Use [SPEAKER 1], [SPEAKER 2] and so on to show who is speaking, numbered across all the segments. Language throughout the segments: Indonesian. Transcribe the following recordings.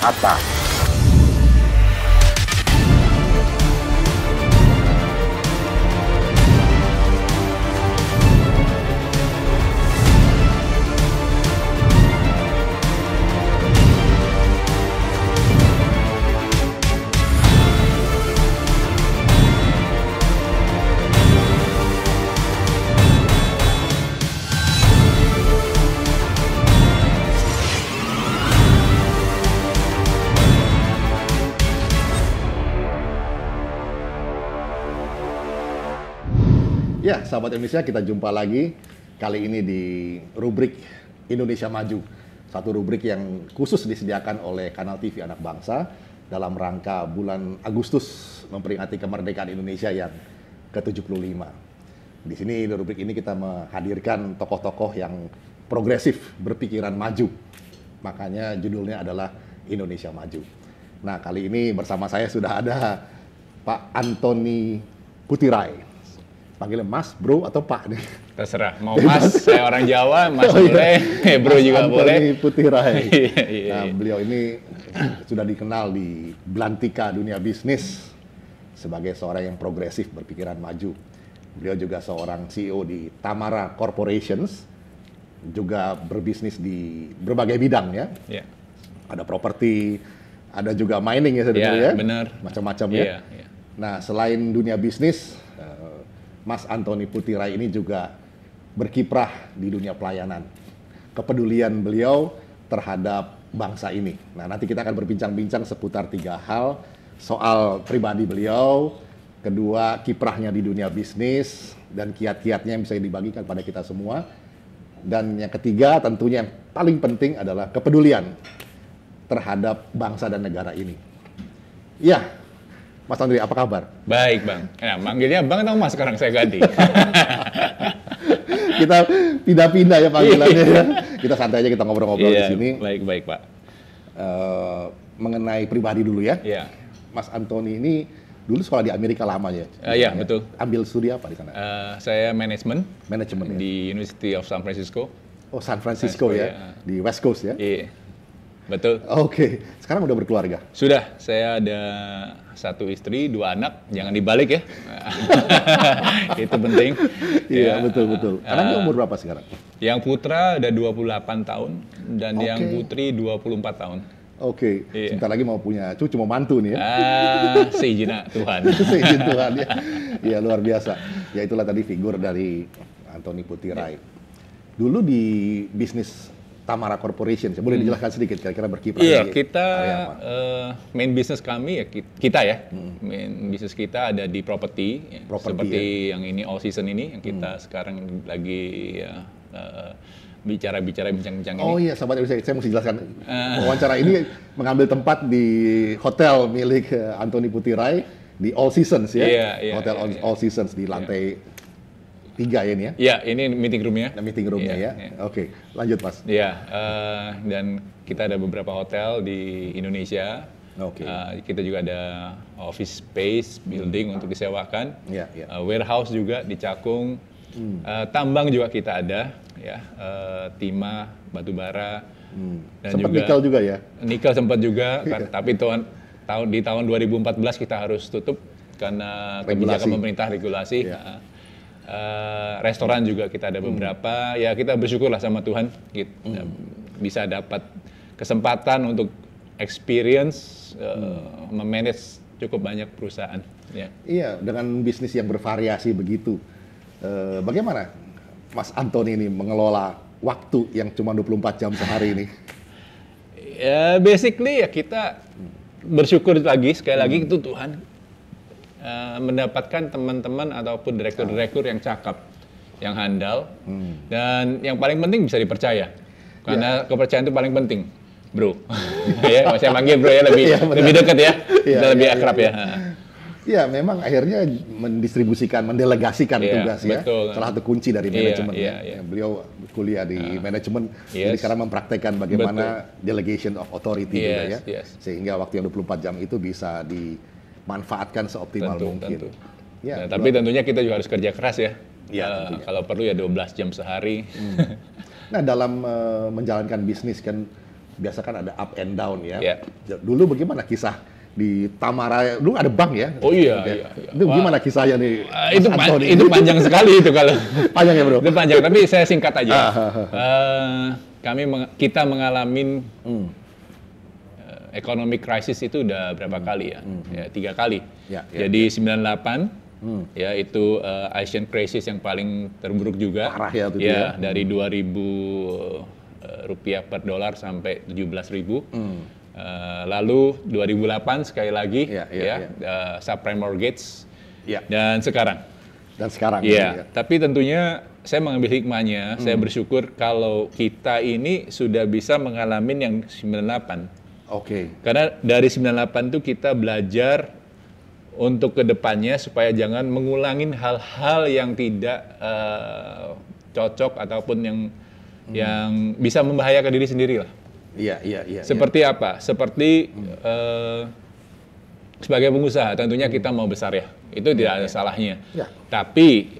[SPEAKER 1] Hatta. Ya, sahabat Indonesia, kita jumpa lagi kali ini di rubrik Indonesia Maju. Satu rubrik yang khusus disediakan oleh Kanal TV Anak Bangsa dalam rangka bulan Agustus memperingati kemerdekaan Indonesia yang ke-75. Di sini di rubrik ini kita menghadirkan tokoh-tokoh yang progresif, berpikiran maju. Makanya judulnya adalah Indonesia Maju. Nah, kali ini bersama saya sudah ada Pak Antony Putirai. Panggilnya Mas, Bro, atau Pak nih?
[SPEAKER 2] Terserah, mau Mas, saya orang Jawa, Mas boleh, Bro
[SPEAKER 1] Mas
[SPEAKER 2] juga
[SPEAKER 1] Antony
[SPEAKER 2] boleh.
[SPEAKER 1] Putirai.
[SPEAKER 2] Iya.
[SPEAKER 1] Nah, beliau ini sudah dikenal di belantika dunia bisnis sebagai seorang yang progresif, berpikiran maju. Beliau juga seorang CEO di Tamara Corporations, juga berbisnis di berbagai bidang ya.
[SPEAKER 2] Iya.
[SPEAKER 1] Ada properti, ada juga mining ya,
[SPEAKER 2] Iya,
[SPEAKER 1] ya.
[SPEAKER 2] benar.
[SPEAKER 1] Macam-macam ya.
[SPEAKER 2] Iya, iya.
[SPEAKER 1] Nah, selain dunia bisnis, Mas Antony Putirai ini juga berkiprah di dunia pelayanan. Kepedulian beliau terhadap bangsa ini. Nah, nanti kita akan berbincang-bincang seputar 3 hal. Soal pribadi beliau, kedua kiprahnya di dunia bisnis, dan kiat-kiatnya yang bisa dibagikan pada kita semua. Dan yang ketiga tentunya yang paling penting adalah kepedulian terhadap bangsa dan negara ini. Ya, Mas Antony, apa kabar?
[SPEAKER 2] Baik, Bang. Nah, manggilnya Bang atau Mas sekarang saya ganti?
[SPEAKER 1] Kita pindah-pindah ya panggilannya ya. Kita santai aja, kita ngobrol-ngobrol di sini.
[SPEAKER 2] Baik, Pak.
[SPEAKER 1] Mengenai pribadi dulu ya.
[SPEAKER 2] Iya.
[SPEAKER 1] Mas Antony ini dulu sekolah di Amerika lama ya?
[SPEAKER 2] Iya, betul.
[SPEAKER 1] Ambil studi apa di sana?
[SPEAKER 2] Saya manajemen
[SPEAKER 1] Manajemen ya?
[SPEAKER 2] di University of San Francisco.
[SPEAKER 1] Oh, San Francisco ya?
[SPEAKER 2] iya.
[SPEAKER 1] Di West Coast ya?
[SPEAKER 2] Iya, betul.
[SPEAKER 1] Oke. Sekarang udah berkeluarga?
[SPEAKER 2] Sudah, saya ada 1 istri, 2 anak. Jangan dibalik ya. Itu penting.
[SPEAKER 1] Iya,
[SPEAKER 2] Ya.
[SPEAKER 1] betul. Anaknya umur berapa sekarang?
[SPEAKER 2] Yang putra ada 28 tahun dan
[SPEAKER 1] Oke.
[SPEAKER 2] yang putri 24 tahun.
[SPEAKER 1] Oke.
[SPEAKER 2] Iya.
[SPEAKER 1] Sebentar lagi mau punya cucu, mau mantu nih ya?
[SPEAKER 2] Seizin Tuhan.
[SPEAKER 1] Seizin Tuhan ya. Ya, luar biasa. Ya, itulah tadi figur dari Antony Putirai. Dulu di bisnis Tamara Corporation, boleh dijelaskan sedikit kira-kira berkiprah
[SPEAKER 2] Iya,
[SPEAKER 1] di
[SPEAKER 2] kita
[SPEAKER 1] area apa?
[SPEAKER 2] main business kami ya kita ya. Main business kita ada di properti, ya.
[SPEAKER 1] Properti,
[SPEAKER 2] seperti yang ini all season ini yang kita sekarang lagi ya, bincang-bincang ini.
[SPEAKER 1] Oh iya, sahabat, saya mesti jelaskan. Wawancara ini mengambil tempat di hotel milik Antony Putirai di All Seasons ya.
[SPEAKER 2] Iya,
[SPEAKER 1] Hotel
[SPEAKER 2] iya.
[SPEAKER 1] All Seasons di lantai 3 ya ini ya.
[SPEAKER 2] Iya, ini meeting room-nya.
[SPEAKER 1] Nah, meeting room-nya
[SPEAKER 2] Iya,
[SPEAKER 1] ya.
[SPEAKER 2] iya.
[SPEAKER 1] Oke, lanjut Mas.
[SPEAKER 2] Iya, dan kita ada beberapa hotel di Indonesia.
[SPEAKER 1] Oke.
[SPEAKER 2] Kita juga ada office space, building untuk disewakan.
[SPEAKER 1] Iya, iya.
[SPEAKER 2] Warehouse juga di Cakung. Tambang juga kita ada, ya. Timah, batu bara, dan
[SPEAKER 1] Sempat
[SPEAKER 2] juga
[SPEAKER 1] nikel juga ya.
[SPEAKER 2] nikel sempat juga, tapi di tahun 2014 kita harus tutup karena kebijakan
[SPEAKER 1] Regulasi.
[SPEAKER 2] pemerintah regulasi.
[SPEAKER 1] Iya.
[SPEAKER 2] Restoran juga kita ada beberapa. Ya, kita bersyukurlah sama Tuhan kita bisa dapat kesempatan untuk experience memanage cukup banyak perusahaan. Ya.
[SPEAKER 1] Iya, dengan bisnis yang bervariasi begitu. Bagaimana Mas Antony ini mengelola waktu yang cuma 24 jam sehari ini?
[SPEAKER 2] Ya, basically ya kita bersyukur lagi sekali lagi itu Tuhan mendapatkan teman-teman ataupun direktur-direktur yang cakap, yang handal, dan yang paling penting bisa dipercaya. Karena kepercayaan itu paling penting, Bro. Ya, saya panggil Bro ya, lebih dekat ya, lebih akrab ya.
[SPEAKER 1] Ya, memang akhirnya mendistribusikan, mendelegasikan
[SPEAKER 2] Iya,
[SPEAKER 1] tugas ya.
[SPEAKER 2] betul.
[SPEAKER 1] Salah satu kunci dari manajemen
[SPEAKER 2] Iya,
[SPEAKER 1] ya.
[SPEAKER 2] iya.
[SPEAKER 1] Beliau kuliah di manajemen, jadi
[SPEAKER 2] Yes.
[SPEAKER 1] sekarang mempraktekkan bagaimana delegation of authority juga ya.
[SPEAKER 2] Yes.
[SPEAKER 1] Sehingga waktu yang 24 jam itu bisa dimanfaatkan seoptimal mungkin.
[SPEAKER 2] Tentu.
[SPEAKER 1] Ya,
[SPEAKER 2] Nah, tapi tentunya kita juga harus kerja keras ya.
[SPEAKER 1] Iya, tentunya.
[SPEAKER 2] Kalau perlu ya 12 jam sehari.
[SPEAKER 1] Nah, dalam menjalankan bisnis kan biasa kan ada up and down ya.
[SPEAKER 2] Iya.
[SPEAKER 1] Dulu bagaimana kisah di Tamara? Dulu ada bank ya?
[SPEAKER 2] Oh iya.
[SPEAKER 1] Itu gimana kisahnya nih?
[SPEAKER 2] Itu
[SPEAKER 1] Mas Antoni?
[SPEAKER 2] itu panjang sekali itu kalau.
[SPEAKER 1] Panjang ya bro?
[SPEAKER 2] Itu panjang, tapi saya singkat aja. Kita mengalami economic crisis itu udah berapa kali ya? Ya 3 kali.
[SPEAKER 1] Ya.
[SPEAKER 2] Jadi 98 ya itu Asian crisis yang paling terburuk juga.
[SPEAKER 1] Parah ya itu
[SPEAKER 2] ya. Dari 2.000 rupiah per dolar sampai 17.000. Lalu 2008 sekali lagi subprime mortgage.
[SPEAKER 1] Ya.
[SPEAKER 2] Dan sekarang.
[SPEAKER 1] Ya.
[SPEAKER 2] Tapi tentunya saya mengambil hikmahnya. Saya bersyukur kalau kita ini sudah bisa mengalami yang 98.
[SPEAKER 1] Oke.
[SPEAKER 2] Karena dari 98 itu kita belajar untuk kedepannya supaya jangan mengulangin hal-hal yang tidak cocok ataupun yang bisa membahayakan diri sendiri lah.
[SPEAKER 1] Iya.
[SPEAKER 2] Seperti apa? Seperti sebagai pengusaha tentunya kita mau besar ya. Itu tidak ada salahnya.
[SPEAKER 1] Ya.
[SPEAKER 2] Tapi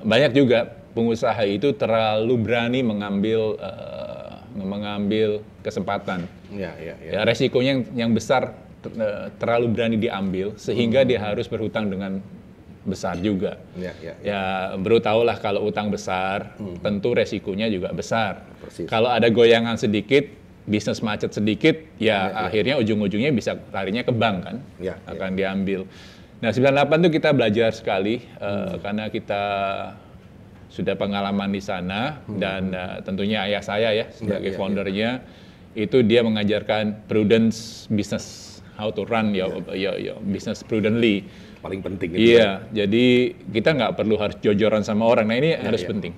[SPEAKER 2] banyak juga pengusaha itu terlalu berani mengambil kesempatan.
[SPEAKER 1] Ya.
[SPEAKER 2] Resikonya yang besar terlalu berani diambil sehingga dia harus berhutang dengan besar juga. Ya baru tahulah kalau utang besar tentu resikonya juga besar.
[SPEAKER 1] Persis.
[SPEAKER 2] Kalau ada goyangan sedikit, bisnis macet sedikit, akhirnya ujung-ujungnya bisa larinya ke bank kan, akan diambil. Nah 98 itu kita belajar sekali karena kita sudah pengalaman di sana dan tentunya ayah saya ya sebagai foundernya itu dia mengajarkan prudence business, how to run your business prudently.
[SPEAKER 1] Paling penting itu.
[SPEAKER 2] Iya, jadi kita nggak perlu harus jojoran sama orang. Nah ini harus penting.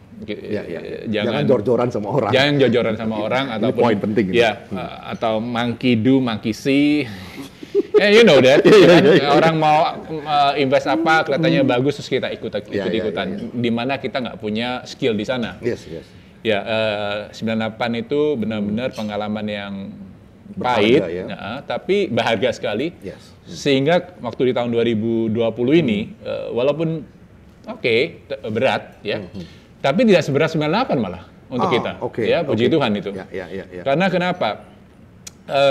[SPEAKER 1] Jangan jor-joran sama orang.
[SPEAKER 2] Jangan jojoran sama orang ataupun
[SPEAKER 1] poin penting.
[SPEAKER 2] Atau monkey do, monkey see. You know that, kan? Orang mau invest apa, kelihatannya bagus, terus kita ikut-ikutan. Dimana kita nggak punya skill di sana.
[SPEAKER 1] Yes.
[SPEAKER 2] Ya, 98 itu benar-benar pengalaman yang pahit, tapi berharga sekali.
[SPEAKER 1] Yes.
[SPEAKER 2] Sehingga waktu di tahun 2020 ini, walaupun berat ya, tapi tidak seberat 98 malah untuk kita. Ya, puji Tuhan itu. Karena kenapa?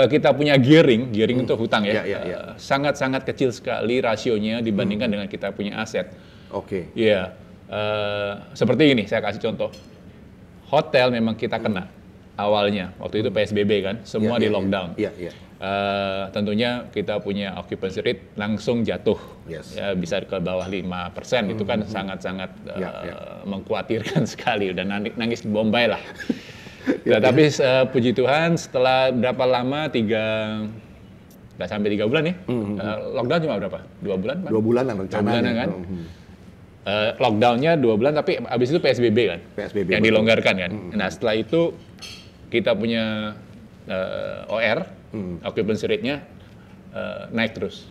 [SPEAKER 2] Kita punya gearing itu hutang ya, sangat-sangat kecil sekali rasionya dibandingkan dengan kita punya aset. Iya, seperti ini saya kasih contoh. Hotel memang kita kena awalnya, waktu itu PSBB kan, semua di lockdown. Tentunya kita punya occupancy rate langsung jatuh, ya, bisa ke bawah 5%, itu kan sangat-sangat mengkhawatirkan sekali, udah nangis di Bombay lah. Tapi puji Tuhan setelah berapa lama, nggak sampai 3 bulan ya, lockdown cuma berapa? 2 bulan?
[SPEAKER 1] 2 bulanan rencananya.
[SPEAKER 2] Kan? Lockdownnya 2 bulan, tapi abis itu PSBB kan, yang dilonggarkan kan. Nah setelah itu kita punya OR, occupancy rate-nya naik terus.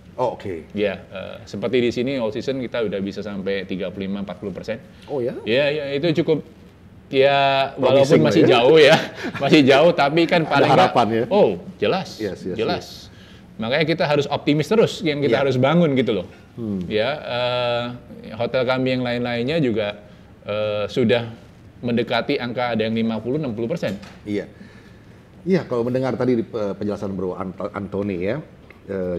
[SPEAKER 2] Ya, seperti di sini all season kita udah bisa sampai 35-40%.
[SPEAKER 1] Oh ya?
[SPEAKER 2] Ya itu cukup. Ya, walaupun masih jauh ya, masih jauh, tapi kan paling
[SPEAKER 1] harapan ya.
[SPEAKER 2] Oh, jelas.
[SPEAKER 1] Yes.
[SPEAKER 2] Makanya kita harus optimis terus, yang kita harus bangun gitu loh. Ya, hotel kami yang lain-lainnya juga sudah mendekati angka ada yang 50-60%.
[SPEAKER 1] Iya, kalau mendengar tadi penjelasan Bro Antoni ya,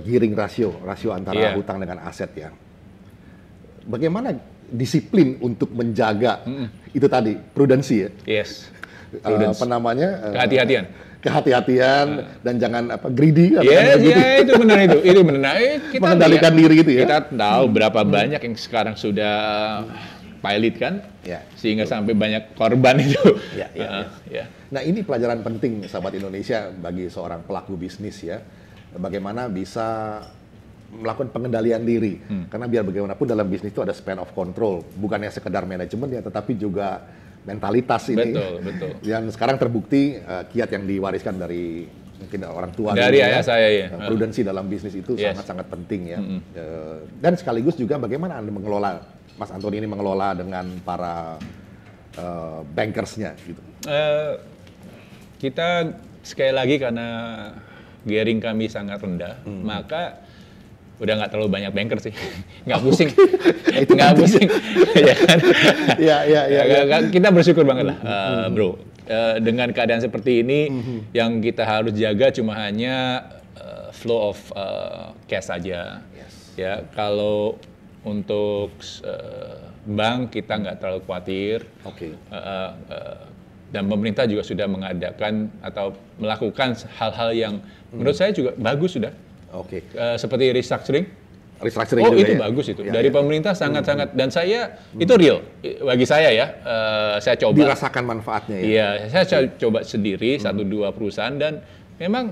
[SPEAKER 1] gearing rasio antara hutang dengan aset ya. Bagaimana disiplin untuk menjaga itu tadi, prudensi ya.
[SPEAKER 2] Yes.
[SPEAKER 1] Apa namanya? Kehati-hatian dan jangan greedy.
[SPEAKER 2] Itu benar itu. Itu benar. Kita
[SPEAKER 1] mengendalikan diri gitu ya.
[SPEAKER 2] Kita tahu berapa banyak yang sekarang sudah pilot kan, sehingga sampai banyak korban itu.
[SPEAKER 1] Nah ini pelajaran penting sahabat Indonesia bagi seorang pelaku bisnis ya. Bagaimana bisa melakukan pengendalian diri, karena biar bagaimanapun dalam bisnis itu ada span of control, bukannya sekedar manajemen ya, tetapi juga mentalitas ini.
[SPEAKER 2] Betul.
[SPEAKER 1] Yang sekarang terbukti kiat yang diwariskan dari mungkin orang tua
[SPEAKER 2] dari ayah saya ya.
[SPEAKER 1] Prudensi dalam bisnis itu sangat-sangat penting ya. Dan sekaligus juga bagaimana Anda mengelola, Mas Antoni ini mengelola dengan para bankersnya gitu.
[SPEAKER 2] Kita sekali lagi karena gearing kami sangat rendah, maka udah nggak terlalu banyak banker sih, nggak pusing, nggak pusing, ya kan? Kita bersyukur banget lah, bro. dengan keadaan seperti ini, yang kita harus jaga cuma hanya flow of cash saja.
[SPEAKER 1] Yes.
[SPEAKER 2] Ya, kalau untuk bank kita nggak terlalu khawatir.
[SPEAKER 1] Oke.
[SPEAKER 2] Dan pemerintah juga sudah mengadakan atau melakukan hal-hal yang menurut saya juga bagus sudah.
[SPEAKER 1] Oke.
[SPEAKER 2] Seperti restructuring.
[SPEAKER 1] Restructuring
[SPEAKER 2] Oh,
[SPEAKER 1] juga
[SPEAKER 2] itu
[SPEAKER 1] ya?
[SPEAKER 2] bagus itu.
[SPEAKER 1] Ya,
[SPEAKER 2] Dari
[SPEAKER 1] ya.
[SPEAKER 2] pemerintah sangat-sangat, dan saya itu real bagi saya ya. Saya coba.
[SPEAKER 1] Dirasakan manfaatnya ya?
[SPEAKER 2] Iya, saya coba sendiri 1-2 perusahaan dan memang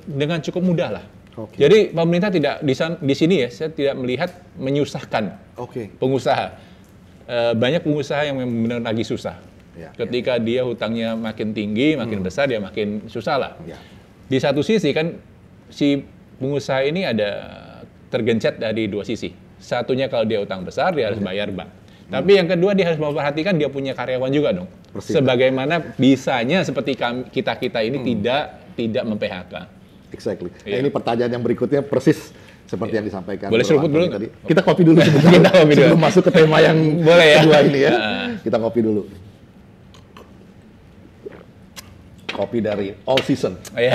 [SPEAKER 2] dengan cukup mudah lah.
[SPEAKER 1] Oke.
[SPEAKER 2] Jadi pemerintah tidak di sini ya, saya tidak melihat menyusahkan
[SPEAKER 1] Oke.
[SPEAKER 2] pengusaha. Banyak pengusaha yang benar lagi susah.
[SPEAKER 1] Ya,
[SPEAKER 2] Ketika dia hutangnya makin tinggi, makin besar, dia makin susah lah.
[SPEAKER 1] Ya.
[SPEAKER 2] Di satu sisi kan si pengusaha ini ada tergencet dari dua sisi. Satunya kalau dia utang besar, dia harus bayar bank. Tapi yang kedua dia harus memperhatikan dia punya karyawan juga dong.
[SPEAKER 1] Persis.
[SPEAKER 2] Sebagaimana bisanya seperti kita ini tidak mem-PHK.
[SPEAKER 1] Exactly. Nah,
[SPEAKER 2] Iya.
[SPEAKER 1] ini pertanyaan yang berikutnya persis seperti yang disampaikan.
[SPEAKER 2] Boleh
[SPEAKER 1] Bro
[SPEAKER 2] seruput
[SPEAKER 1] Anthony
[SPEAKER 2] dulu
[SPEAKER 1] tadi. Kita kopi dulu sebentar.
[SPEAKER 2] Kita kopi dulu.
[SPEAKER 1] Sebelum masuk ke tema yang
[SPEAKER 2] Boleh ya?
[SPEAKER 1] kedua ini ya. Kita kopi dulu. Kopi dari All Season.
[SPEAKER 2] Oh, ya.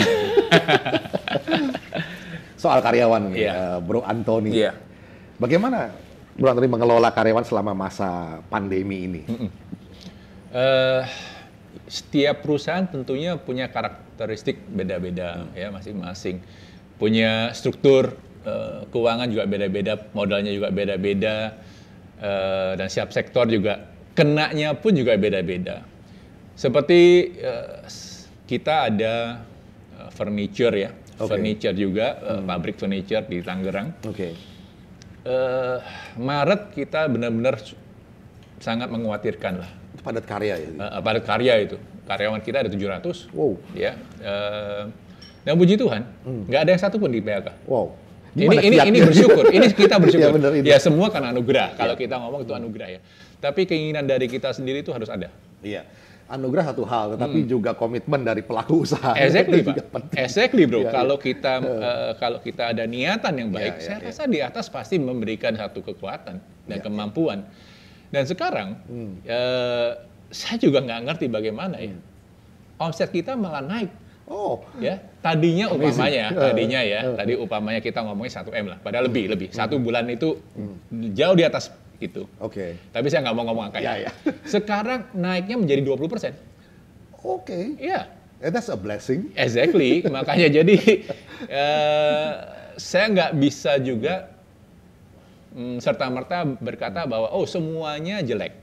[SPEAKER 1] Soal karyawan nih,
[SPEAKER 2] Iya.
[SPEAKER 1] Bro Anthony.
[SPEAKER 2] Iya.
[SPEAKER 1] Bagaimana Bro Anthony mengelola karyawan selama masa pandemi ini?
[SPEAKER 2] Setiap perusahaan tentunya punya karakteristik beda-beda ya masing-masing. Punya struktur keuangan juga beda-beda, modalnya juga beda-beda, dan setiap sektor juga kenanya pun juga beda-beda. Seperti kita ada furniture ya,
[SPEAKER 1] Oke.
[SPEAKER 2] furniture juga, pabrik furniture di Tangerang.
[SPEAKER 1] Oke.
[SPEAKER 2] Maret kita benar-benar sangat mengkhawatirkan lah.
[SPEAKER 1] Itu padat karya ya?
[SPEAKER 2] Padat karya itu. Karyawan kita ada 700.
[SPEAKER 1] Wow.
[SPEAKER 2] Ya. Dan puji Tuhan, nggak ada yang satu pun di PHK.
[SPEAKER 1] Wow.
[SPEAKER 2] Ini
[SPEAKER 1] Gimana kiatnya?
[SPEAKER 2] bersyukur. Ini kita bersyukur.
[SPEAKER 1] Ya, bener, itu.
[SPEAKER 2] Ya semua karena anugerah. Kalau kita ngomong itu anugerah ya. Tapi keinginan dari kita sendiri itu harus ada.
[SPEAKER 1] Iya. Anugerah satu hal, tetapi juga komitmen dari pelaku usaha.
[SPEAKER 2] Exactly,
[SPEAKER 1] Itu juga
[SPEAKER 2] Pak.
[SPEAKER 1] penting.
[SPEAKER 2] Exactly, Bro.
[SPEAKER 1] Iya,
[SPEAKER 2] Kalau kita ada niatan yang baik,
[SPEAKER 1] Iya,
[SPEAKER 2] saya
[SPEAKER 1] iya,
[SPEAKER 2] rasa di atas pasti memberikan satu kekuatan dan kemampuan. Dan sekarang saya juga nggak ngerti bagaimana ya. Omset kita malah naik.
[SPEAKER 1] Oh,
[SPEAKER 2] Ya, tadinya
[SPEAKER 1] Amazing.
[SPEAKER 2] tadi upamanya kita ngomongnya 1M lah, padahal lebih. Satu bulan itu jauh di atas itu.
[SPEAKER 1] oke.
[SPEAKER 2] Tapi saya nggak mau ngomong angka
[SPEAKER 1] Ya, ya.
[SPEAKER 2] Sekarang naiknya menjadi 20%.
[SPEAKER 1] Oke.
[SPEAKER 2] Iya,
[SPEAKER 1] That's a blessing.
[SPEAKER 2] exactly. Makanya jadi saya nggak bisa juga serta-merta berkata bahwa semuanya jelek.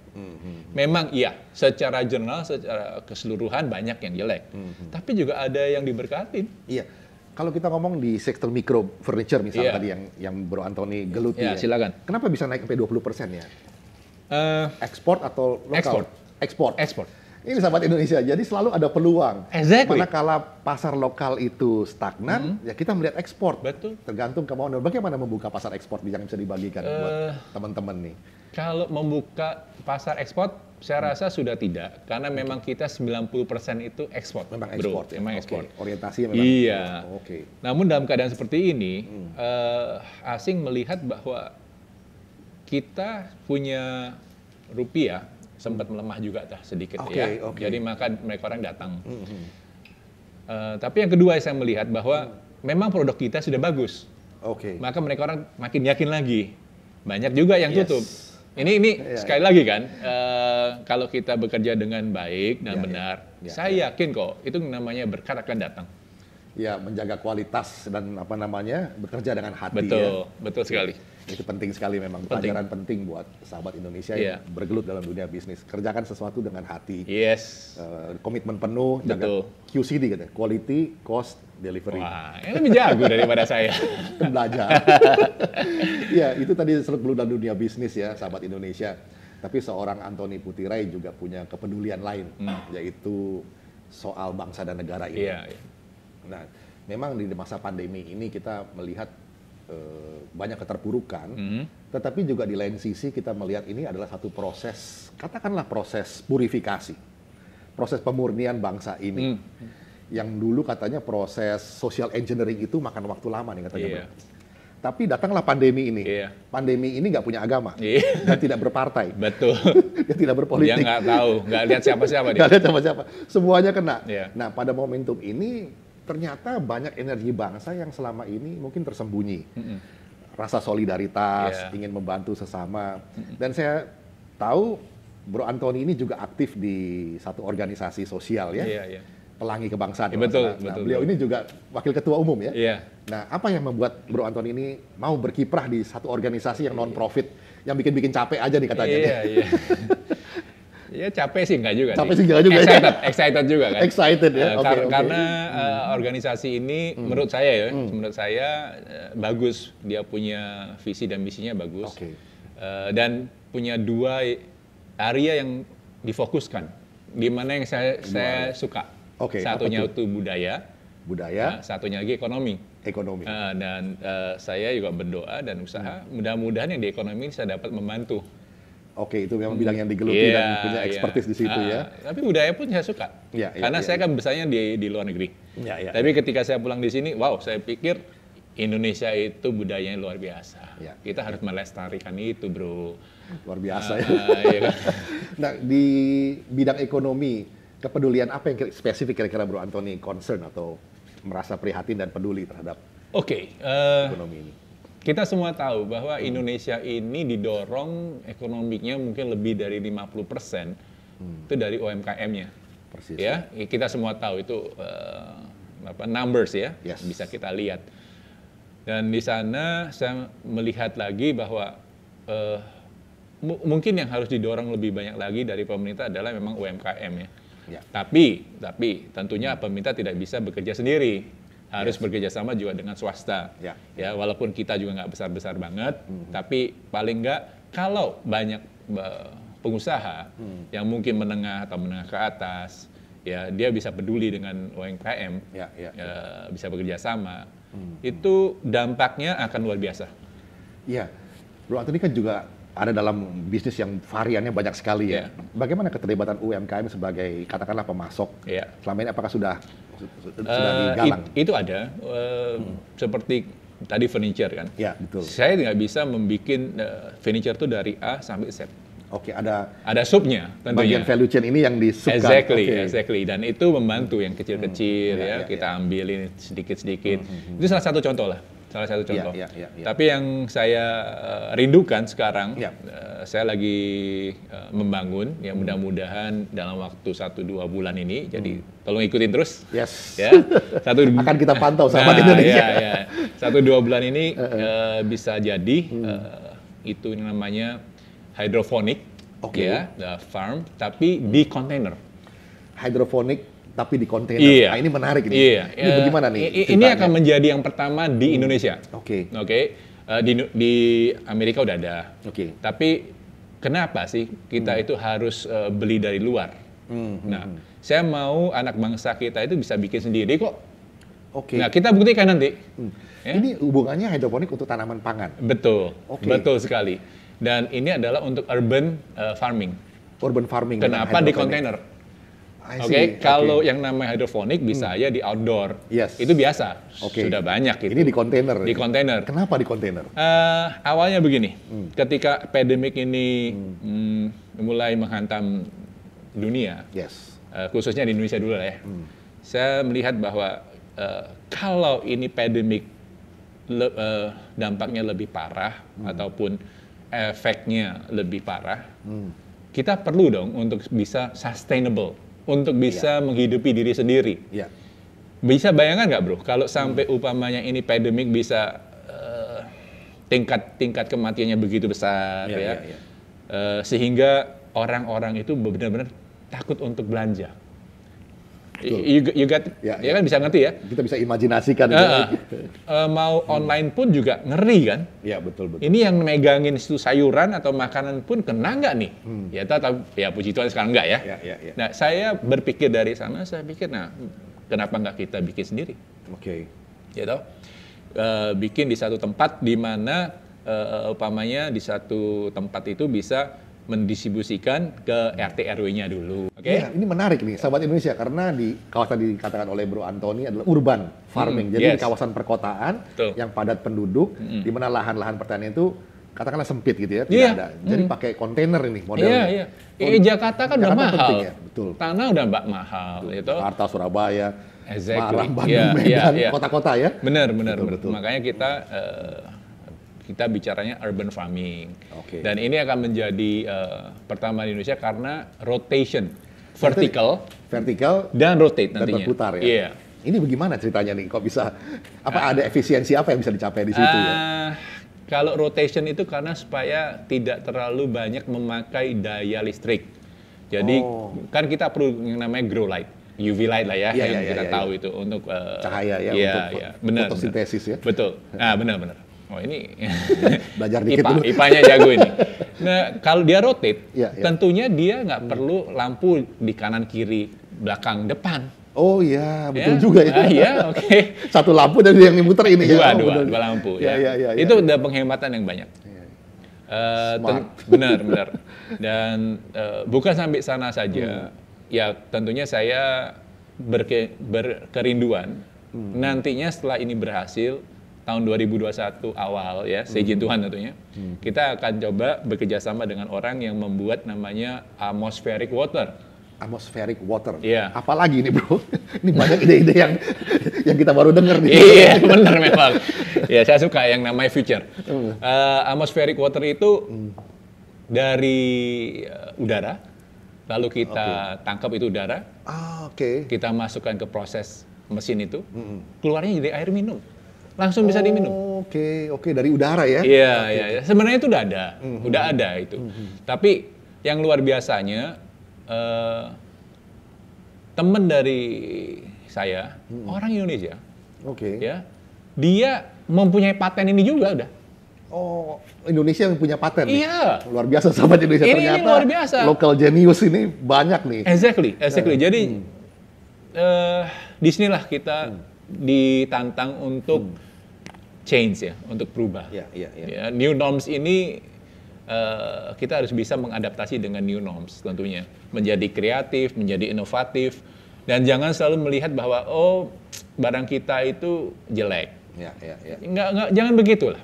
[SPEAKER 2] Memang iya, secara general, secara keseluruhan banyak yang jelek. Tapi juga ada yang diberkatin.
[SPEAKER 1] Iya. Kalau kita ngomong di sektor mikro furniture misalnya
[SPEAKER 2] Iya.
[SPEAKER 1] tadi yang Bro Anthony geluti
[SPEAKER 2] Ya,
[SPEAKER 1] ya.
[SPEAKER 2] silakan.
[SPEAKER 1] Kenapa bisa naik sampai 20% ya?
[SPEAKER 2] Eh,
[SPEAKER 1] Ekspor atau lokal?
[SPEAKER 2] Ekspor.
[SPEAKER 1] Ekspor. Ini sahabat Indonesia, jadi selalu ada peluang.
[SPEAKER 2] Exactly.
[SPEAKER 1] Manakala pasar lokal itu stagnan, ya kita melihat ekspor.
[SPEAKER 2] Betul.
[SPEAKER 1] Tergantung kemauan. Bagaimana membuka pasar ekspor yang bisa dibagikan buat teman-teman nih?
[SPEAKER 2] Kalau membuka pasar ekspor, saya rasa sudah tidak. Karena memang kita 90% itu ekspor.
[SPEAKER 1] Memang
[SPEAKER 2] Bro.
[SPEAKER 1] ekspor. ya?
[SPEAKER 2] Memang
[SPEAKER 1] Oke.
[SPEAKER 2] ekspor.
[SPEAKER 1] Orientasinya memang.
[SPEAKER 2] Iya.
[SPEAKER 1] Oh, oke.
[SPEAKER 2] Namun dalam keadaan seperti ini, asing melihat bahwa kita punya rupiah sempat melemah juga sedikit
[SPEAKER 1] Oke,
[SPEAKER 2] ya.
[SPEAKER 1] oke.
[SPEAKER 2] Jadi maka mereka orang datang. Tapi yang kedua saya melihat bahwa memang produk kita sudah bagus.
[SPEAKER 1] Oke.
[SPEAKER 2] Maka mereka orang makin yakin lagi. Banyak juga yang
[SPEAKER 1] Yes.
[SPEAKER 2] tutup. Ini
[SPEAKER 1] Iya,
[SPEAKER 2] sekali lagi kan, kalau kita bekerja dengan baik dan
[SPEAKER 1] Iya,
[SPEAKER 2] benar,
[SPEAKER 1] iya.
[SPEAKER 2] saya yakin kok itu namanya berkat akan datang.
[SPEAKER 1] Ya, menjaga kualitas dan bekerja dengan hati.
[SPEAKER 2] Betul,
[SPEAKER 1] Ya.
[SPEAKER 2] betul sekali.
[SPEAKER 1] Itu penting sekali memang.
[SPEAKER 2] Penting.
[SPEAKER 1] Pelajaran penting buat sahabat Indonesia
[SPEAKER 2] Iya.
[SPEAKER 1] yang bergelut dalam dunia bisnis. Kerjakan sesuatu dengan hati.
[SPEAKER 2] Yes.
[SPEAKER 1] Komitmen penuh, jaga
[SPEAKER 2] Betul.
[SPEAKER 1] QCD gitu, quality, cost, delivery.
[SPEAKER 2] Wah, ini lebih jago daripada saya.
[SPEAKER 1] Kan belajar. Ya, itu tadi seluk-beluk dalam dunia bisnis ya, sahabat Indonesia. Tapi seorang Anthony Putirai juga punya kepedulian lain, yaitu soal bangsa dan negara ini.
[SPEAKER 2] Iya, iya.
[SPEAKER 1] Nah, memang di masa pandemi ini kita melihat banyak keterpurukan, tetapi juga di lain sisi kita melihat ini adalah satu proses, katakanlah proses purifikasi, proses pemurnian bangsa ini. Yang dulu katanya proses social engineering itu makan waktu lama nih katanya.
[SPEAKER 2] Iya.
[SPEAKER 1] Bro. Tapi datanglah pandemi ini.
[SPEAKER 2] Iya.
[SPEAKER 1] Pandemi ini nggak punya agama
[SPEAKER 2] Iya.
[SPEAKER 1] dan tidak berpartai.
[SPEAKER 2] Betul.
[SPEAKER 1] Dia tidak
[SPEAKER 2] Dia
[SPEAKER 1] berpolitik.
[SPEAKER 2] nggak tahu, nggak lihat siapa-siapa dia.
[SPEAKER 1] Nggak ada siapa-siapa. Semuanya kena.
[SPEAKER 2] Iya.
[SPEAKER 1] Nah, pada momentum ini ternyata banyak energi bangsa yang selama ini mungkin tersembunyi. Rasa solidaritas,
[SPEAKER 2] Iya.
[SPEAKER 1] ingin membantu sesama. Dan saya tahu Bro Antoni ini juga aktif di satu organisasi sosial ya.
[SPEAKER 2] Iya, iya.
[SPEAKER 1] Pelangi Kebangsaan.
[SPEAKER 2] Iya,
[SPEAKER 1] kalau
[SPEAKER 2] betul,
[SPEAKER 1] nggak salah. Nah,
[SPEAKER 2] betul,
[SPEAKER 1] beliau
[SPEAKER 2] betul.
[SPEAKER 1] ini juga wakil ketua umum ya.
[SPEAKER 2] Iya.
[SPEAKER 1] Nah, apa yang membuat Bro Antoni ini mau berkiprah di satu organisasi yang non-profit, yang bikin-bikin capek aja nih katanya?
[SPEAKER 2] Iya, iya. Iya, capek sih enggak juga.
[SPEAKER 1] Capek sih enggak juga ya.
[SPEAKER 2] Excited juga kan.
[SPEAKER 1] Excited ya, oke, oke.
[SPEAKER 2] Karena organisasi ini menurut saya ya, menurut saya bagus. Dia punya visi dan misinya bagus.
[SPEAKER 1] Oke.
[SPEAKER 2] Dan punya dua area yang difokuskan. Di mana yang saya suka.
[SPEAKER 1] Oke,
[SPEAKER 2] Satunya
[SPEAKER 1] apa tuh?
[SPEAKER 2] itu budaya,
[SPEAKER 1] Budaya,
[SPEAKER 2] satunya lagi ekonomi.
[SPEAKER 1] ekonomi.
[SPEAKER 2] Dan saya juga berdoa dan usaha mudah-mudahan yang di ekonomi ini saya dapat membantu.
[SPEAKER 1] Oke, itu memang bidang yang digeluti dan punya
[SPEAKER 2] Iya.
[SPEAKER 1] expertise di situ ya.
[SPEAKER 2] Tapi budaya pun saya suka.
[SPEAKER 1] Iya, iya,
[SPEAKER 2] Karena
[SPEAKER 1] iya,
[SPEAKER 2] saya kan besarnya di luar negeri.
[SPEAKER 1] Iya, iya.
[SPEAKER 2] Tapi ketika saya pulang di sini, wow, saya pikir Indonesia itu budayanya luar biasa.
[SPEAKER 1] Iya.
[SPEAKER 2] Kita harus melestarikan itu, bro.
[SPEAKER 1] Luar biasa ya.
[SPEAKER 2] Iya kan?
[SPEAKER 1] Nah, di bidang ekonomi, kepedulian apa yang spesifik kira-kira Bro Antoni concern atau merasa prihatin dan peduli terhadap
[SPEAKER 2] Oke,
[SPEAKER 1] ekonomi ini?
[SPEAKER 2] kita semua tahu bahwa Indonesia ini didorong ekonominya mungkin lebih dari 50% itu dari UMKM-nya.
[SPEAKER 1] Persis.
[SPEAKER 2] Ya, kita semua tahu itu numbers ya,
[SPEAKER 1] Yes.
[SPEAKER 2] bisa kita lihat. Dan di sana saya melihat lagi bahwa mungkin yang harus didorong lebih banyak lagi dari pemerintah adalah memang UMKM ya.
[SPEAKER 1] Ya.
[SPEAKER 2] Tapi tentunya pemerintah tidak bisa bekerja sendiri, harus bekerja sama juga dengan swasta.
[SPEAKER 1] Ya.
[SPEAKER 2] Ya, walaupun kita juga nggak besar-besar banget, tapi paling nggak kalau banyak pengusaha yang mungkin menengah atau menengah ke atas, ya dia bisa peduli dengan UMKM,
[SPEAKER 1] Ya, ya.
[SPEAKER 2] bisa bekerja sama, itu dampaknya akan luar biasa.
[SPEAKER 1] Iya, Bro Antoni kan juga ada dalam bisnis yang variannya banyak sekali ya.
[SPEAKER 2] Iya.
[SPEAKER 1] Bagaimana keterlibatan UMKM sebagai katakanlah pemasok?
[SPEAKER 2] Iya.
[SPEAKER 1] Selama ini apakah sudah digalang?
[SPEAKER 2] Itu ada, seperti tadi furniture kan.
[SPEAKER 1] Ya, betul.
[SPEAKER 2] Saya nggak bisa membuat furniture itu dari A sampai Z.
[SPEAKER 1] Oke, ada
[SPEAKER 2] Ada subnya tentunya.
[SPEAKER 1] bagian value chain ini yang disubkan.
[SPEAKER 2] Exactly. Dan itu membantu yang kecil-kecil
[SPEAKER 1] Ya,
[SPEAKER 2] kita ambilin sedikit-sedikit. Itu salah satu contoh lah. Salah satu contoh.
[SPEAKER 1] Ya.
[SPEAKER 2] Tapi yang saya rindukan sekarang,
[SPEAKER 1] Ya.
[SPEAKER 2] saya lagi membangun, ya mudah-mudahan dalam waktu 1-2 bulan ini, jadi tolong ikutin terus.
[SPEAKER 1] Yes.
[SPEAKER 2] Ya,
[SPEAKER 1] Akan kita pantau sahabat
[SPEAKER 2] Nah,
[SPEAKER 1] Indonesia.
[SPEAKER 2] ya. 1-2 bulan ini bisa jadi itu yang namanya hydroponic,
[SPEAKER 1] Oke.
[SPEAKER 2] ya, farm, tapi di kontainer.
[SPEAKER 1] Hydroponik tapi di kontainer.
[SPEAKER 2] Iya.
[SPEAKER 1] Nah, ini menarik ini.
[SPEAKER 2] Iya.
[SPEAKER 1] Ini bagaimana nih?
[SPEAKER 2] Ini
[SPEAKER 1] ceritanya?
[SPEAKER 2] akan menjadi yang pertama di Indonesia.
[SPEAKER 1] Oke.
[SPEAKER 2] Di Amerika udah ada.
[SPEAKER 1] Oke.
[SPEAKER 2] Tapi kenapa sih kita itu harus beli dari luar? Nah, saya mau anak bangsa kita itu bisa bikin sendiri kok.
[SPEAKER 1] Oke.
[SPEAKER 2] Nah, kita buktikan nanti. Ya?
[SPEAKER 1] Ini hubungannya hidroponik untuk tanaman pangan.
[SPEAKER 2] Betul,
[SPEAKER 1] Oke.
[SPEAKER 2] betul sekali. Dan ini adalah untuk urban farming.
[SPEAKER 1] Urban farming. dengan
[SPEAKER 2] Kenapa di
[SPEAKER 1] hydroponik.
[SPEAKER 2] kontainer?
[SPEAKER 1] I
[SPEAKER 2] Oke,
[SPEAKER 1] see.
[SPEAKER 2] kalau yang namanya hidroponik bisa aja di outdoor.
[SPEAKER 1] Yes.
[SPEAKER 2] Itu biasa.
[SPEAKER 1] Oke.
[SPEAKER 2] Sudah banyak itu.
[SPEAKER 1] Ini di kontainer.
[SPEAKER 2] Di kontainer.
[SPEAKER 1] Kenapa di kontainer?
[SPEAKER 2] Awalnya begini, ketika pandemik ini mulai menghantam dunia,
[SPEAKER 1] Yes.
[SPEAKER 2] khususnya di Indonesia dulu lah ya, saya melihat bahwa kalau ini pandemik dampaknya lebih parah ataupun efeknya lebih parah, kita perlu dong untuk bisa sustainable, untuk bisa menghidupi diri sendiri.
[SPEAKER 1] Ya.
[SPEAKER 2] Bisa bayangkan nggak bro, kalau sampai upamanya ini pandemik bisa tingkat kematiannya begitu besar
[SPEAKER 1] Iya,
[SPEAKER 2] ya,
[SPEAKER 1] iya.
[SPEAKER 2] Sehingga orang-orang itu benar-benar takut untuk belanja. You got,
[SPEAKER 1] Ya,
[SPEAKER 2] ya kan bisa ngerti ya.
[SPEAKER 1] Kita bisa imajinasikan.
[SPEAKER 2] Mau online pun juga ngeri kan.
[SPEAKER 1] Ya, betul.
[SPEAKER 2] Ini yang megangin itu sayuran atau makanan pun kena nggak nih? Ya tahu, ya puji Tuhan sekarang nggak ya.
[SPEAKER 1] Ya.
[SPEAKER 2] Nah saya berpikir dari sana, saya pikir nah kenapa nggak kita bikin sendiri?
[SPEAKER 1] Oke.
[SPEAKER 2] Ya tahu, bikin di satu tempat di mana upamanya di satu tempat itu bisa mendistribusikan ke RT RW-nya dulu. Oke?
[SPEAKER 1] Iya, ini menarik nih, sahabat Indonesia, karena di kawasan dikatakan oleh Bro Antoni adalah urban farming. Jadi
[SPEAKER 2] yes.
[SPEAKER 1] kawasan perkotaan
[SPEAKER 2] Betul.
[SPEAKER 1] yang padat penduduk, di mana lahan-lahan pertanian itu katakanlah sempit gitu ya, tidak
[SPEAKER 2] Iya.
[SPEAKER 1] ada. Jadi pakai kontainer ini modelnya.
[SPEAKER 2] Iya. Jakarta kan udah
[SPEAKER 1] Jakarta
[SPEAKER 2] mahal.
[SPEAKER 1] penting ya, betul.
[SPEAKER 2] Tanah udah mahal. Itu.
[SPEAKER 1] Jakarta, Surabaya,
[SPEAKER 2] Exactly.
[SPEAKER 1] Semarang, Bandung,
[SPEAKER 2] Iya,
[SPEAKER 1] Medan,
[SPEAKER 2] iya.
[SPEAKER 1] kota-kota ya.
[SPEAKER 2] Benar.
[SPEAKER 1] Betul.
[SPEAKER 2] Makanya kita bicaranya urban farming.
[SPEAKER 1] Oke.
[SPEAKER 2] Dan ini akan menjadi pertama di Indonesia karena rotation, vertical
[SPEAKER 1] Vertikal
[SPEAKER 2] dan rotate
[SPEAKER 1] dan
[SPEAKER 2] nantinya.
[SPEAKER 1] berputar ya.
[SPEAKER 2] Iya.
[SPEAKER 1] Ini bagaimana ceritanya nih? Kok bisa, ada efisiensi apa yang bisa dicapai di situ ya?
[SPEAKER 2] Kalau rotation itu karena supaya tidak terlalu banyak memakai daya listrik. Jadi kan kita perlu yang namanya grow light, UV light lah ya,
[SPEAKER 1] Iya,
[SPEAKER 2] yang
[SPEAKER 1] iya,
[SPEAKER 2] kita
[SPEAKER 1] iya,
[SPEAKER 2] tahu itu untuk
[SPEAKER 1] Cahaya ya,
[SPEAKER 2] iya,
[SPEAKER 1] untuk
[SPEAKER 2] iya, benar,
[SPEAKER 1] fotosintesis ya.
[SPEAKER 2] Betul. Benar. Oh ini
[SPEAKER 1] Belajar dikit dulu.
[SPEAKER 2] IPA-nya jago ini. Nah kalau dia rotate,
[SPEAKER 1] Iya, iya.
[SPEAKER 2] tentunya dia nggak perlu lampu di kanan kiri belakang depan.
[SPEAKER 1] Oh iya, betul
[SPEAKER 2] Ya?
[SPEAKER 1] juga ya.
[SPEAKER 2] Iya, oke.
[SPEAKER 1] Satu lampu dan yang muter ini ya.
[SPEAKER 2] Dua
[SPEAKER 1] benar.
[SPEAKER 2] lampu
[SPEAKER 1] Ya,
[SPEAKER 2] ya.
[SPEAKER 1] ya, ya,
[SPEAKER 2] Itu
[SPEAKER 1] ya.
[SPEAKER 2] udah penghematan yang banyak.
[SPEAKER 1] Smart.
[SPEAKER 2] Benar. Dan bukan sampai sana saja. Ya tentunya saya berkerinduan nantinya setelah ini berhasil tahun 2021 awal ya, seizin Tuhan tentunya, kita akan coba bekerja sama dengan orang yang membuat namanya atmospheric water.
[SPEAKER 1] Atmospheric water.
[SPEAKER 2] Iya.
[SPEAKER 1] Apalagi ini bro? Ini banyak ide-ide yang kita baru dengar nih.
[SPEAKER 2] Iya, benar memang. Ya, saya suka yang namanya future. Atmospheric water itu dari udara, lalu kita tangkap itu udara,
[SPEAKER 1] Oke.
[SPEAKER 2] kita masukkan ke proses mesin itu, keluarnya jadi air minum. Langsung bisa diminum.
[SPEAKER 1] Oke, dari udara ya?
[SPEAKER 2] Iya. Sebenarnya itu udah ada itu. Tapi yang luar biasanya, teman dari saya, orang Indonesia,
[SPEAKER 1] Oke.
[SPEAKER 2] ya, dia mempunyai paten ini juga udah.
[SPEAKER 1] Oh, Indonesia yang punya paten nih?
[SPEAKER 2] Iya.
[SPEAKER 1] Luar biasa sahabat Indonesia.
[SPEAKER 2] Ini
[SPEAKER 1] Ternyata
[SPEAKER 2] luar biasa.
[SPEAKER 1] local genius ini banyak nih.
[SPEAKER 2] Exactly. Jadi di sinilah kita ditantang untuk change ya, untuk berubah.
[SPEAKER 1] Iya.
[SPEAKER 2] Ya, new norms ini kita harus bisa mengadaptasi dengan new norms tentunya, menjadi kreatif, menjadi inovatif, dan jangan selalu melihat bahwa barang kita itu jelek.
[SPEAKER 1] Iya.
[SPEAKER 2] Nggak, jangan begitulah.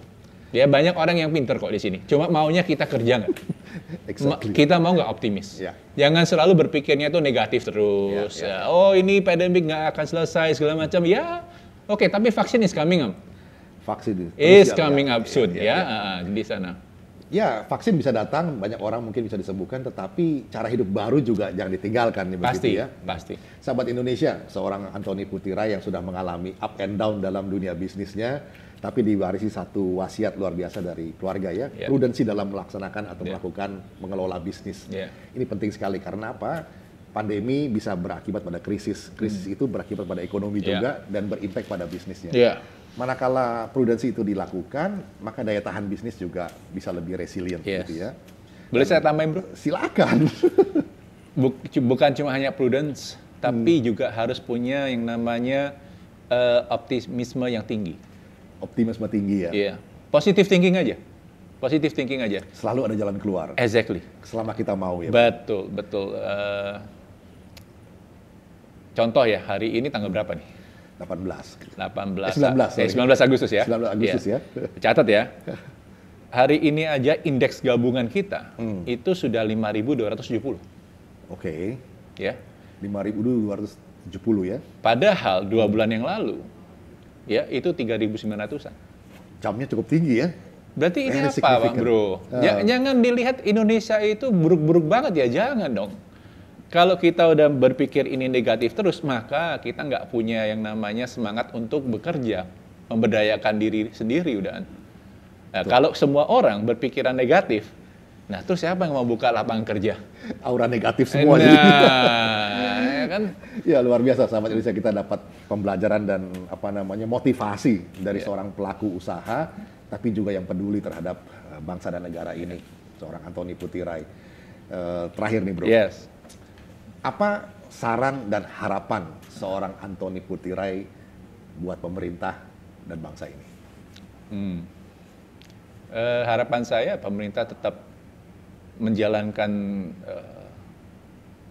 [SPEAKER 2] Ya banyak orang yang pinter kok di sini. Cuma maunya kita kerja nggak?
[SPEAKER 1] Exactly.
[SPEAKER 2] Kita mau nggak optimis?
[SPEAKER 1] Ya.
[SPEAKER 2] Jangan selalu berpikirnya tuh negatif terus.
[SPEAKER 1] Ya.
[SPEAKER 2] Ini pandemik nggak akan selesai segala macam. Ya, oke. Tapi vaksin is coming up.
[SPEAKER 1] Vaksin
[SPEAKER 2] Is coming up soon ya. Di sana.
[SPEAKER 1] Ya, vaksin bisa datang, banyak orang mungkin bisa disembuhkan, tetapi cara hidup baru juga jangan ditinggalkan nih begitu
[SPEAKER 2] Pasti,
[SPEAKER 1] ya.
[SPEAKER 2] pasti.
[SPEAKER 1] Sahabat Indonesia, seorang Antoni Putirai yang sudah mengalami up and down dalam dunia bisnisnya, tapi diwarisi satu wasiat luar biasa dari keluarga ya,
[SPEAKER 2] Yeah.
[SPEAKER 1] prudensi dalam melaksanakan atau melakukan mengelola bisnis.
[SPEAKER 2] Yeah.
[SPEAKER 1] Ini penting sekali karena apa? Pandemi bisa berakibat pada krisis, krisis itu berakibat pada ekonomi juga dan berimpact pada bisnisnya.
[SPEAKER 2] Ya.
[SPEAKER 1] Manakala prudensi itu dilakukan, maka daya tahan bisnis juga bisa lebih resilient
[SPEAKER 2] Yes.
[SPEAKER 1] gitu ya.
[SPEAKER 2] Boleh saya tambahin bro?
[SPEAKER 1] Silakan.
[SPEAKER 2] Bukan cuma hanya prudence, tapi juga harus punya yang namanya optimisme yang tinggi.
[SPEAKER 1] Optimisme tinggi ya.
[SPEAKER 2] Iya. Positive thinking aja. Positive thinking aja.
[SPEAKER 1] Selalu ada jalan keluar.
[SPEAKER 2] Exactly.
[SPEAKER 1] Selama kita mau ya.
[SPEAKER 2] Betul. Contoh ya, hari ini tanggal berapa nih?
[SPEAKER 1] 18.
[SPEAKER 2] 19 Agustus ya.
[SPEAKER 1] 19 Agustus ya.
[SPEAKER 2] Catat ya. Hari ini aja indeks gabungan kita itu sudah 5.270.
[SPEAKER 1] Oke.
[SPEAKER 2] Ya.
[SPEAKER 1] 5.270 ya.
[SPEAKER 2] Padahal 2 bulan yang lalu ya itu 3.900-an.
[SPEAKER 1] Jamnya cukup tinggi ya.
[SPEAKER 2] Berarti ini
[SPEAKER 1] Very
[SPEAKER 2] apa, Bang
[SPEAKER 1] significant.
[SPEAKER 2] Bro? Jangan dilihat Indonesia itu buruk-buruk banget ya, jangan dong. Kalau kita udah berpikir ini negatif terus, maka kita nggak punya yang namanya semangat untuk bekerja, memberdayakan diri sendiri udah. Nah, kalau semua orang berpikiran negatif, nah terus siapa yang mau buka lapangan kerja?
[SPEAKER 1] Aura negatif semua jadi.
[SPEAKER 2] Ya kan?
[SPEAKER 1] Ya luar biasa sahabat Indonesia, kita dapat pembelajaran dan motivasi dari seorang pelaku usaha, tapi juga yang peduli terhadap bangsa dan negara ini, seorang Antoni Putirai. Terakhir nih bro.
[SPEAKER 2] Yes.
[SPEAKER 1] Apa saran dan harapan seorang Antoni Putirai buat pemerintah dan bangsa ini?
[SPEAKER 2] Harapan saya pemerintah tetap menjalankan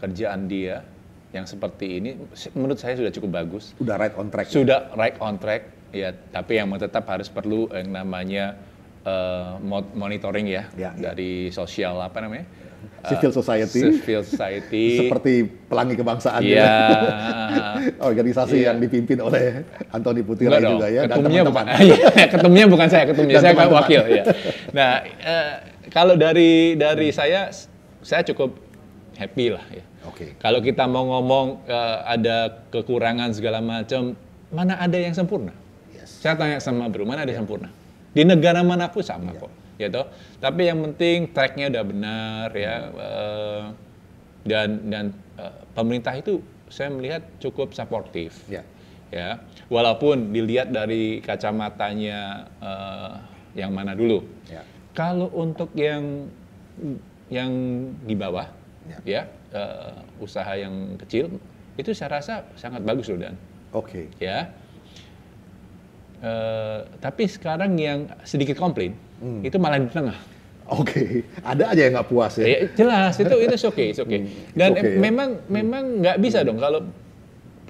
[SPEAKER 2] kerjaan dia yang seperti ini, menurut saya sudah cukup bagus.
[SPEAKER 1] Udah right on track.
[SPEAKER 2] Sudah right on track, ya. Tapi yang tetap harus perlu yang namanya monitoring ya, dari sosial apa namanya?
[SPEAKER 1] Civil society.
[SPEAKER 2] Civil society.
[SPEAKER 1] Seperti Pelangi Kebangsaan.
[SPEAKER 2] Iya.
[SPEAKER 1] Organisasi yang dipimpin oleh Antoni Putirai juga ya.
[SPEAKER 2] Ketumnya
[SPEAKER 1] dan
[SPEAKER 2] bukan,
[SPEAKER 1] teman-teman.
[SPEAKER 2] ketumnya bukan saya, ketumnya
[SPEAKER 1] Dan
[SPEAKER 2] saya
[SPEAKER 1] teman-teman.
[SPEAKER 2] wakil. Ya. Nah, kalau dari saya cukup happy lah ya.
[SPEAKER 1] Oke.
[SPEAKER 2] Kalau kita mau ngomong ada kekurangan segala macam, mana ada yang sempurna?
[SPEAKER 1] Yes.
[SPEAKER 2] Saya tanya sama Bro, mana ada yang sempurna? Di negara manapun sama kok, gitu. Tapi yang penting tracknya udah benar ya, dan pemerintah itu saya melihat cukup suportif. Ya, walaupun dilihat dari kacamatanya yang mana dulu. Kalau untuk yang di bawah, usaha yang kecil itu saya rasa sangat bagus loh Dan.
[SPEAKER 1] Oke.
[SPEAKER 2] Ya. Tapi sekarang yang sedikit komplain itu malah di tengah.
[SPEAKER 1] Oke. Ada aja yang nggak puas ya.
[SPEAKER 2] Jelas itu oke, it's okay. Dan
[SPEAKER 1] It's okay,
[SPEAKER 2] memang nggak bisa dong kalau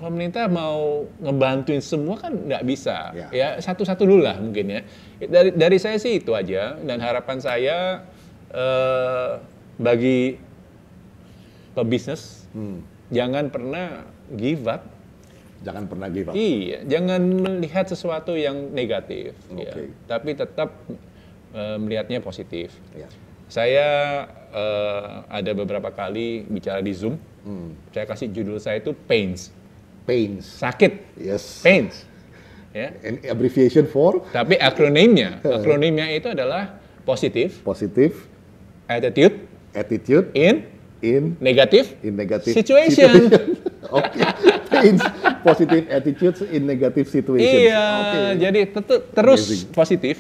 [SPEAKER 2] pemerintah mau ngebantuin semua kan nggak bisa. Ya satu-satu dulu lah mungkin ya. Dari saya sih itu aja, dan harapan saya bagi pebisnis jangan pernah give up.
[SPEAKER 1] Jangan pernah give up.
[SPEAKER 2] Iya, jangan melihat sesuatu yang negatif, ya. Tapi tetap melihatnya positif. Saya ada beberapa kali bicara di Zoom, saya kasih judul saya itu pains. Sakit.
[SPEAKER 1] Yes.
[SPEAKER 2] Pains. Ya.
[SPEAKER 1] And abbreviation for?
[SPEAKER 2] Tapi akronimnya itu adalah positif. Attitude. In negative situation.
[SPEAKER 1] Oke. Pains, positive attitudes in negative situations.
[SPEAKER 2] Iya, jadi terus amazing. Positif,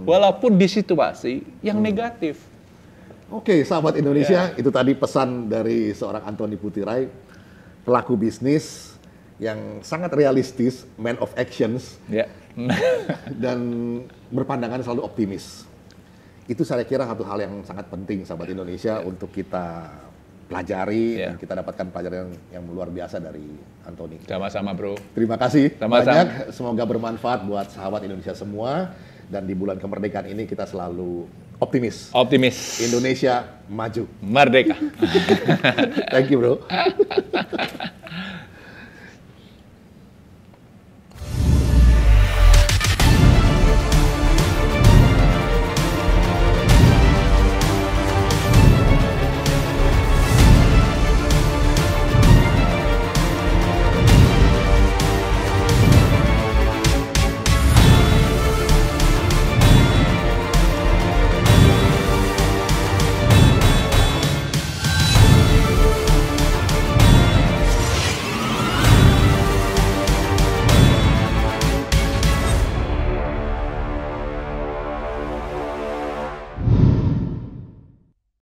[SPEAKER 2] walaupun di situasi yang negatif.
[SPEAKER 1] Oke, sahabat Indonesia, itu tadi pesan dari seorang Antoni Putirai, pelaku bisnis yang sangat realistis, man of actions, dan berpandangan selalu optimis. Itu saya kira satu hal yang sangat penting, sahabat Indonesia, untuk kita pelajari, dan kita dapatkan pelajaran yang luar biasa dari Antoni.
[SPEAKER 2] Sama-sama, Bro.
[SPEAKER 1] Terima kasih
[SPEAKER 2] Sama-sama.
[SPEAKER 1] banyak, semoga bermanfaat buat sahabat Indonesia semua, dan di bulan kemerdekaan ini kita selalu optimis. Indonesia maju.
[SPEAKER 2] Merdeka.
[SPEAKER 1] Thank you, Bro.